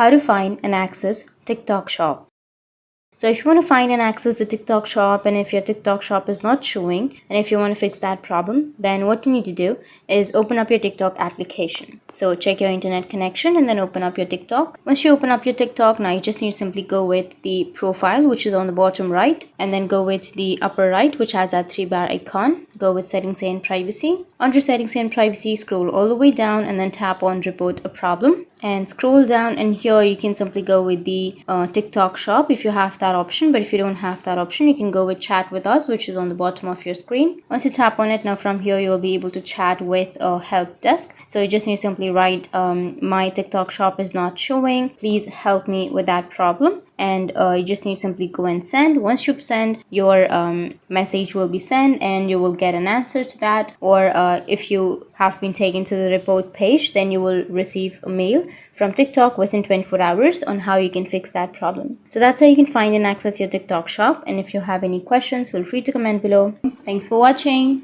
how to find and access TikTok shop. So if you want to find and access the TikTok shop, and if your TikTok shop is not showing, and if you want to fix that problem, then what you need to do is open up your TikTok application. So check your internet connection and then open up your TikTok. Once you open up your TikTok, now you just need to simply go with the profile, which is on the bottom right, and then go with the upper right, which has that 3-bar icon. Go with settings and privacy. Under settings and privacy, scroll all the way down and then tap on report a problem, and scroll down, and here you can simply go with the TikTok shop if you have that option. But if you don't have that option, you can go with chat with us, which is on the bottom of your screen. Once you tap on it, now from here you'll be able to chat with a help desk. So you just need to simply write, my TikTok shop is not showing, please help me with that problem. And you just need to simply go and send. Once you send, your message will be sent and you will get an answer to that. Or if you have been taken to the report page, then you will receive a mail from TikTok within 24 hours on how you can fix that problem. So that's how you can find and access your TikTok shop. And if you have any questions, feel free to comment below. Thanks for watching.